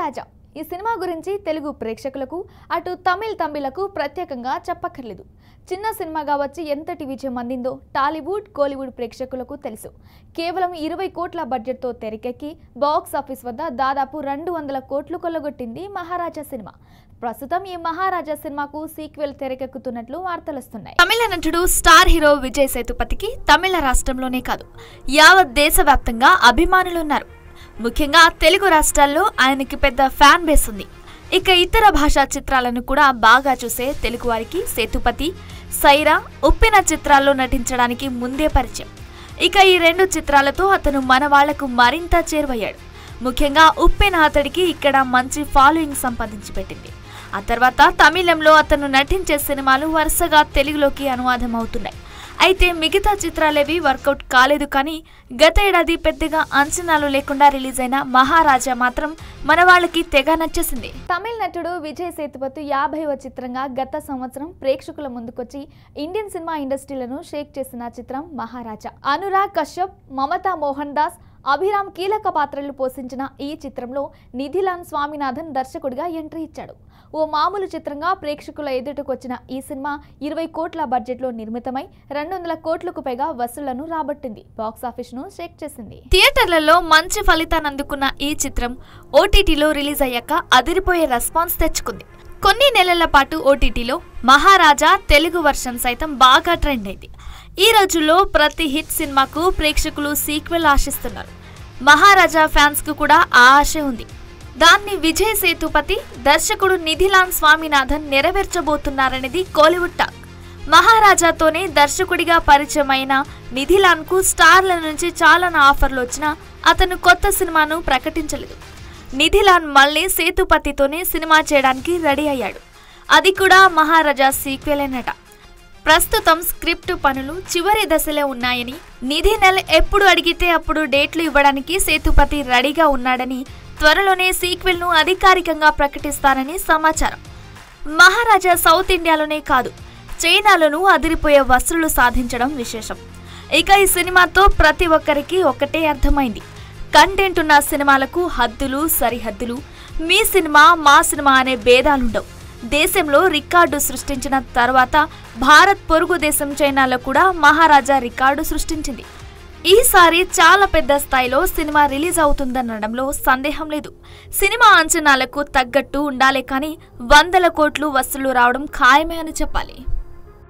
మహారాజా ఈ సినిమా గురించి తెలుగు ప్రేక్షకులకు అటు తమిళకు ప్రత్యేకంగా చెప్పక్కర్లేదు. చిన్న సినిమాగా వచ్చి ఎంతటి విజయం అందిందో టాలీవుడ్, కోలీవుడ్ ప్రేక్షకులకు తెలుసు. కేవలం 20 కోట్ల బడ్జెట్తో తెరకెక్కి బాక్స్ ఆఫీస్ వద్ద దాదాపు 200 కోట్లు కొల్లగొట్టింది మహారాజా సినిమా. ప్రస్తుతం ఈ మహారాజా సినిమాకు సీక్వెల్ తెరకెక్కుతున్నట్లు వార్తలొస్తున్నాయి. తమిళ నటుడు స్టార్ హీరో విజయ్ సేతుపతికి తమిళ రాష్ట్రంలోనే కాదు యావత్ దేశవ్యాప్తంగా అభిమానులున్నారు. ముఖ్యంగా తెలుగు రాష్ట్రాల్లో ఆయనకి పెద్ద ఫ్యాన్ బేస్ ఉంది. ఇక ఇతర భాషా చిత్రాలను కూడా బాగా చూసే తెలుగు వారికి సేతుపతి, సైరా, ఉప్పెన చిత్రాల్లో నటించడానికి ముందే పరిచయం. ఇక ఈ 2 చిత్రాలతో అతను మన వాళ్లకు మరింత చేరువయ్యాడు. ముఖ్యంగా ఉప్పెన అతడికి ఇక్కడ మంచి ఫాలోయింగ్ సంపాదించి పెట్టింది. ఆ తర్వాత తమిళంలో అతను నటించే సినిమాలు వరుసగా తెలుగులోకి అనువాదం అవుతున్నాయి. అయితే మిగతా చిత్రాలేవి వర్కౌట్ కాలేదు. కానీ గత ఏడాది పెద్దగా అంచనాలు లేకుండా రిలీజ్ అయిన మహారాజా మాత్రం మన వాళ్ళకి తెగ నచ్చేసింది. తమిళ నటుడు విజయ్ సేతుపతి 50వ చిత్రంగా గత సంవత్సరం ప్రేక్షకుల ముందుకొచ్చి ఇండియన్ సినిమా ఇండస్ట్రీలను షేక్ చేసిన చిత్రం మహారాజా. అనురాగ్ కశ్యప్, మమతా మోహన్ దాస్, అభిరామ్ కీలక పాత్రలు పోషించిన ఈ చిత్రంలో నిధిలాన్ స్వామినాథన్ దర్శకుడిగా ఎంట్రీ ఇచ్చాడు. ఓ మామూలు చిత్రంగా ప్రేక్షకుల ఎదుటకొచ్చిన ఈ సినిమా 20 కోట్ల బడ్జెట్లో నిర్మితమై 200 కోట్లకు పైగా వసూళ్లను రాబట్టింది. బాక్స్ ఆఫీస్ ను షేక్ చేసింది. థియేటర్లలో మంచి ఫలితాన్ని అందుకున్న ఈ చిత్రం ఓటీటీలో రిలీజ్ అయ్యాక అదిరిపోయే రెస్పాన్స్ తెచ్చుకుంది. కొన్ని నెలల పాటు ఓటీటీలో మహారాజా తెలుగు వర్షన్ సైతం బాగా ట్రెండ్ అయింది. ఈ రోజుల్లో ప్రతి హిట్ సినిమాకు ప్రేక్షకులు సీక్వెల్ ఆశిస్తున్నారు. మహారాజా ఫ్యాన్స్ కు కూడా ఆ ఆశ ఉంది. దాన్ని విజయ్ సేతుపతి, దర్శకుడు నిధిలాన్ స్వామినాథన్ నెరవేర్చబోతున్నారనేది కోలీవుడ్ టాక్. మహారాజాతోనే దర్శకుడిగా పరిచయం అయిన నిధిలాన్ కు స్టార్ల నుంచి చాలా ఆఫర్లు వచ్చినా అతను కొత్త సినిమాను ప్రకటించలేదు. నిధిలాన్ మళ్ళీ సేతుపతితోనే సినిమా చేయడానికి రెడీ అయ్యాడు. అది కూడా మహారాజా సీక్వెల్ అన్నట. ప్రస్తుతం స్క్రిప్ట్ పనులు చివరి దశలో ఉన్నాయని, నిధి నెల ఎప్పుడు అడిగితే అప్పుడు డేట్లు ఇవ్వడానికి సేతుపతి రెడీగా ఉన్నాడని, త్వరలోనే సీక్వెల్ ను అధికారికంగా ప్రకటిస్తారని సమాచారం. మహారాజా సౌత్ ఇండియాలోనే కాదు చైనాలోనూ అదిరిపోయే వసూళ్లు సాధించడం విశేషం. ఇక ఈ సినిమాతో ప్రతి ఒక్కరికి ఒకటే అర్థమైంది. కంటెంట్ ఉన్న సినిమాలకు హద్దులు, సరిహద్దులు, మీ సినిమా మా సినిమా అనే భేదాలుండవు. దేశంలో రికార్డు సృష్టించిన తర్వాత భారత్ పొరుగు దేశం చైనాలో కూడా మహారాజా రికార్డు సృష్టించింది. ఈసారి చాలా పెద్ద స్థాయిలో సినిమా రిలీజ్ అవుతుందనడంలో సందేహం లేదు. సినిమా అంచనాలకు తగ్గట్టు ఉండాలే కానీ 100 కోట్లు వసూళ్లు రావడం ఖాయమే అని చెప్పాలి.